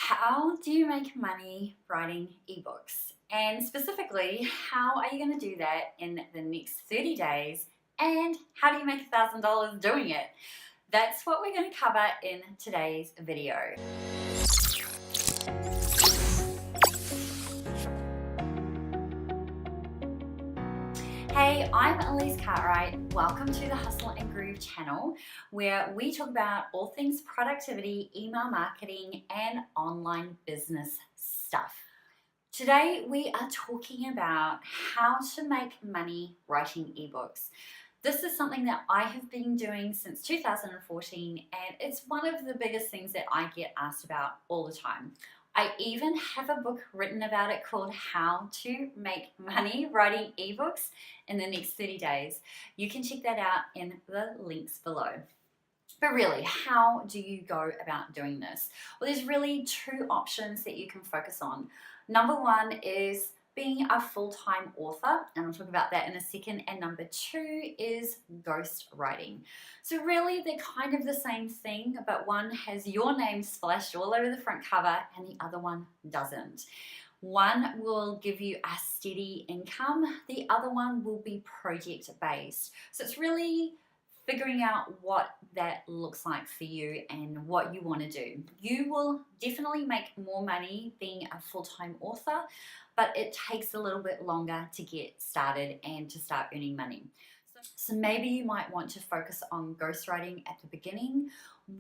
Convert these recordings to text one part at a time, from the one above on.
How do you make money writing ebooks? And specifically, how are you going to do that in the next 30 days? And how do you make $1,000 doing it? That's what we're going to cover in today's video. Hey, I'm Elise Cartwright. Welcome to the Hustle and Groove channel, where we talk about all things productivity, email marketing, and online business stuff. Today, we are talking about how to make money writing ebooks. This is something that I have been doing since 2014, and it's one of the biggest things that I get asked about all the time. I even have a book written about it called How to Make Money Writing eBooks in the Next 30 Days. You can check that out in the links below. But really, how do you go about doing this? Well, there's really two options that you can focus on. Number one is being a full-time author, and I'll talk about that in a second. And number two is ghost writing. So really, they're kind of the same thing, but one has your name splashed all over the front cover and the other one doesn't. One will give you a steady income, the other one will be project-based. So it's really figuring out what that looks like for you and what you want to do. You will definitely make more money being a full-time author, but it takes a little bit longer to get started and to start earning money. So maybe you might want to focus on ghostwriting at the beginning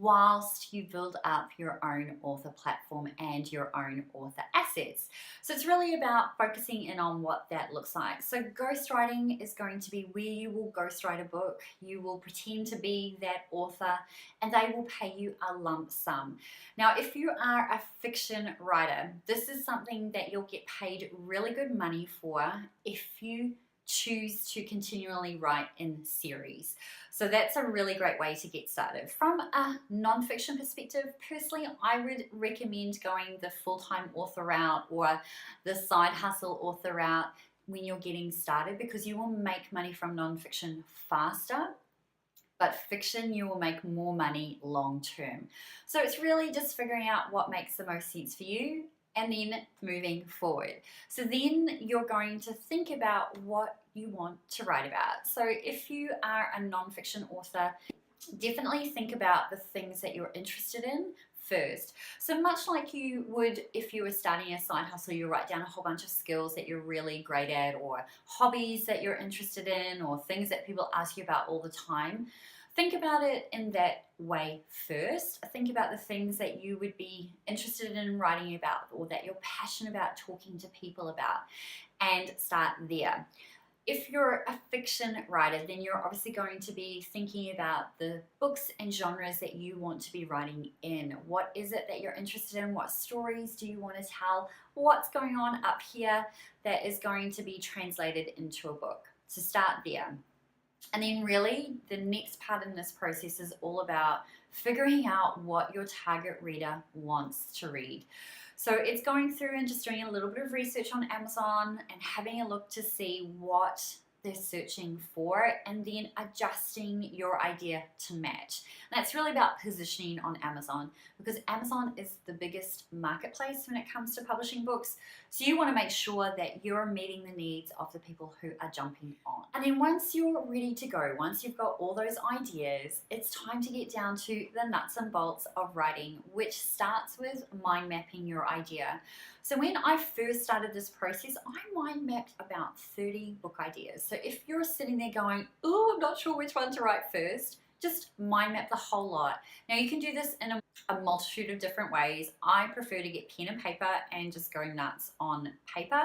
whilst you build up your own author platform and your own author assets. So it's really about focusing in on what that looks like. So ghostwriting is going to be where you will ghostwrite a book, you will pretend to be that author, and they will pay you a lump sum. Now, if you are a fiction writer, this is something that you'll get paid really good money for if you choose to continually write in series. So that's a really great way to get started. From a non-fiction perspective, personally, I would recommend going the full-time author route or the side hustle author route when you're getting started, because you will make money from non-fiction faster, but fiction, you will make more money long term. So it's really just figuring out what makes the most sense for you and then moving forward. So then you're going to think about what you want to write about. So if you are a nonfiction author, definitely think about the things that you're interested in first. So much like you would if you were starting a side hustle, you write down a whole bunch of skills that you're really great at, or hobbies that you're interested in, or things that people ask you about all the time. Think about it in that way first. Think about the things that you would be interested in writing about or that you're passionate about talking to people about, and start there. If you're a fiction writer, then you're obviously going to be thinking about the books and genres that you want to be writing in. What is it that you're interested in? What stories do you want to tell? What's going on up here that is going to be translated into a book? So start there. And then really the next part in this process is all about figuring out what your target reader wants to read. So it's going through and just doing a little bit of research on Amazon and having a look to see what they're searching for, and then adjusting your idea to match. And that's really about positioning on Amazon, because Amazon is the biggest marketplace when it comes to publishing books. So you want to make sure that you're meeting the needs of the people who are jumping on. And then once you're ready to go, once you've got all those ideas, it's time to get down to the nuts and bolts of writing, which starts with mind mapping your idea. So when I first started this process, I mind mapped about 30 book ideas. So if you're sitting there going, oh, I'm not sure which one to write first, just mind map the whole lot. Now you can do this in a multitude of different ways. I prefer to get pen and paper and just go nuts on paper,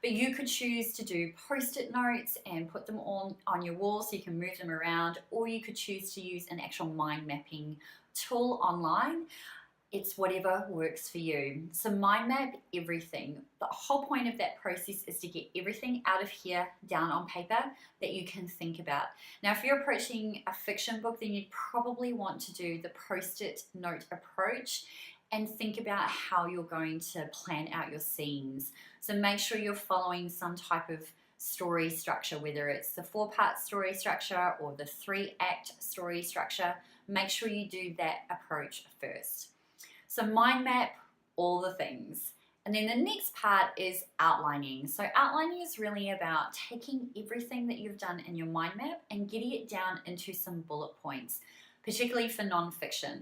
but you could choose to do post-it notes and put them on your wall so you can move them around, or you could choose to use an actual mind mapping tool online. It's whatever works for you. So mind map everything. The whole point of that process is to get everything out of here down on paper that you can think about. Now, if you're approaching a fiction book, then you'd probably want to do the post-it note approach and think about how you're going to plan out your scenes. So make sure you're following some type of story structure, whether it's the 4-part story structure or the 3-act story structure. Make sure you do that approach first. So mind map all the things. And then the next part is outlining. So outlining is really about taking everything that you've done in your mind map and getting it down into some bullet points, particularly for nonfiction.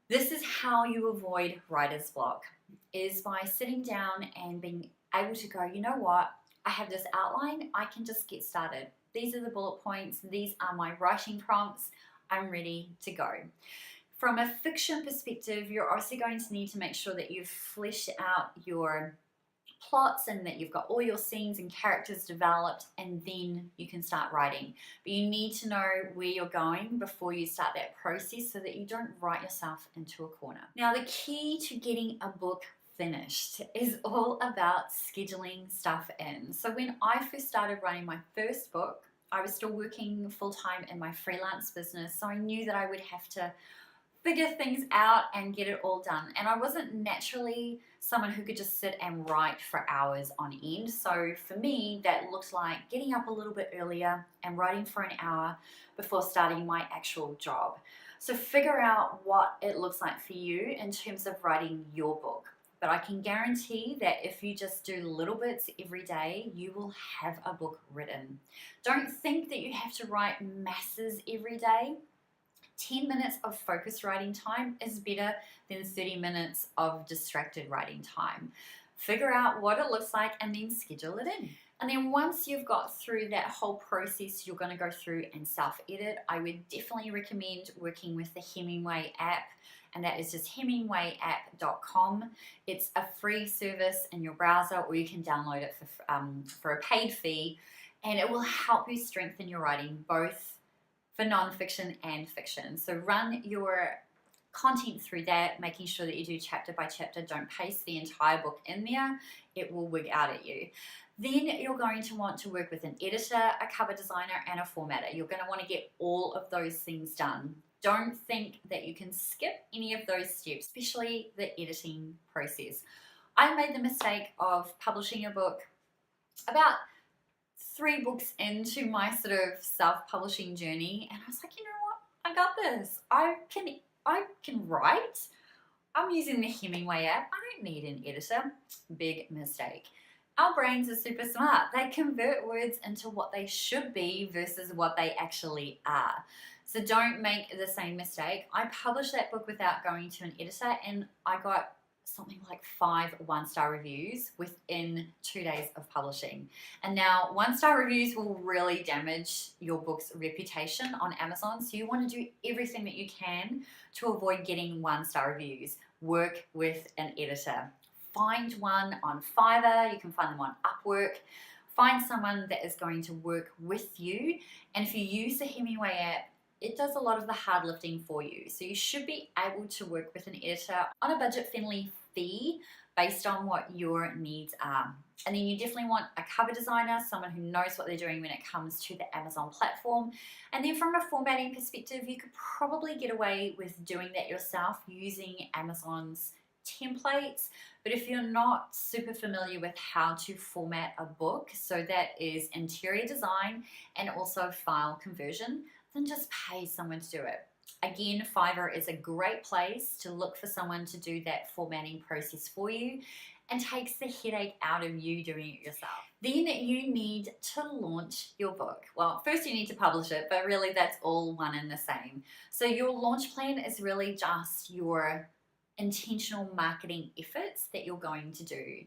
This is how you avoid writer's block, is by sitting down and being able to go, you know what, I have this outline, I can just get started. These are the bullet points, these are my writing prompts, I'm ready to go. From a fiction perspective, you're also going to need to make sure that you've fleshed out your plots and that you've got all your scenes and characters developed, and then you can start writing. But you need to know where you're going before you start that process so that you don't write yourself into a corner. Now, the key to getting a book finished is all about scheduling stuff in. So when I first started writing my first book, I was still working full-time in my freelance business, so I knew that I would have to figure things out and get it all done. And I wasn't naturally someone who could just sit and write for hours on end. So for me, that looked like getting up a little bit earlier and writing for an hour before starting my actual job. So figure out what it looks like for you in terms of writing your book. But I can guarantee that if you just do little bits every day, you will have a book written. Don't think that you have to write masses every day. 10 minutes of focused writing time is better than 30 minutes of distracted writing time. Figure out what it looks like and then schedule it in. And then once you've got through that whole process, you're going to go through and self-edit. I would definitely recommend working with the Hemingway app, and that is just hemingwayapp.com. It's a free service in your browser, or you can download it for a paid fee, and it will help you strengthen your writing, both for nonfiction and fiction. So run your content through that, making sure that you do chapter by chapter. Don't paste the entire book in there. It will wig out at you. Then you're going to want to work with an editor, a cover designer, and a formatter. You're going to want to get all of those things done. Don't think that you can skip any of those steps, especially the editing process. I made the mistake of publishing a book about 3 books into my sort of self-publishing journey, and I was like, you know what, I got this. I can write. I'm using the Hemingway app. I don't need an editor. Big mistake. Our brains are super smart. They convert words into what they should be versus what they actually are. So don't make the same mistake. I published that book without going to an editor, and I got something like 5 1-star reviews within 2 days of publishing. And now 1-star reviews will really damage your book's reputation on Amazon. So you want to do everything that you can to avoid getting 1-star reviews. Work with an editor. Find one on Fiverr. You can find them on Upwork. Find someone that is going to work with you. And if you use the Hemingway app, it does a lot of the hard lifting for you. So you should be able to work with an editor on a budget-friendly fee based on what your needs are. And then you definitely want a cover designer, someone who knows what they're doing when it comes to the Amazon platform. And then from a formatting perspective, you could probably get away with doing that yourself using Amazon's templates. But if you're not super familiar with how to format a book, so that is interior design and also file conversion, then just pay someone to do it. Again, Fiverr is a great place to look for someone to do that formatting process for you and takes the headache out of you doing it yourself. Then you need to launch your book. Well, first you need to publish it, but really that's all one and the same. So your launch plan is really just your intentional marketing efforts that you're going to do.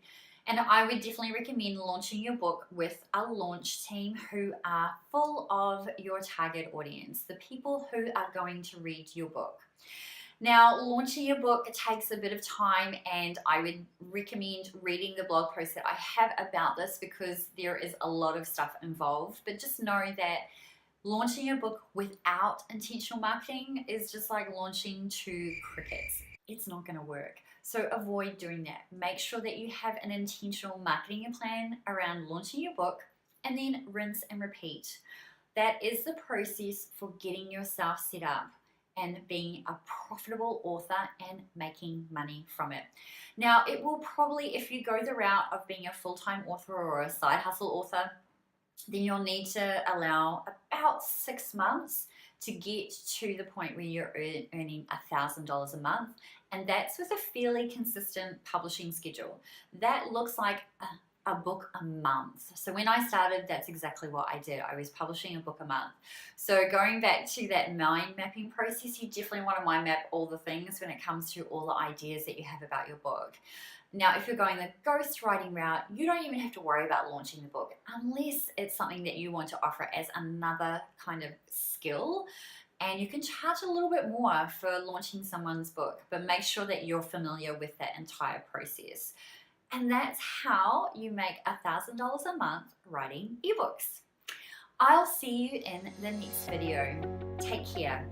And I would definitely recommend launching your book with a launch team who are full of your target audience, the people who are going to read your book. Now, launching your book takes a bit of time, and I would recommend reading the blog post that I have about this because there is a lot of stuff involved. But just know that launching your book without intentional marketing is just like launching 2 crickets. It's not going to work. So avoid doing that. Make sure that you have an intentional marketing plan around launching your book, and then rinse and repeat. That is the process for getting yourself set up and being a profitable author and making money from it. Now, it will probably, if you go the route of being a full-time author or a side hustle author, then you'll need to allow about 6 months to get to the point where you're earning $1,000 a month. And that's with a fairly consistent publishing schedule. That looks like a book a month. So when I started, that's exactly what I did. I was publishing a book a month. So going back to that mind mapping process, you definitely want to mind map all the things when it comes to all the ideas that you have about your book. Now, if you're going the ghostwriting route, you don't even have to worry about launching the book unless it's something that you want to offer as another kind of skill. And you can charge a little bit more for launching someone's book, but make sure that you're familiar with that entire process. And that's how you make $1,000 a month writing ebooks. I'll see you in the next video. Take care.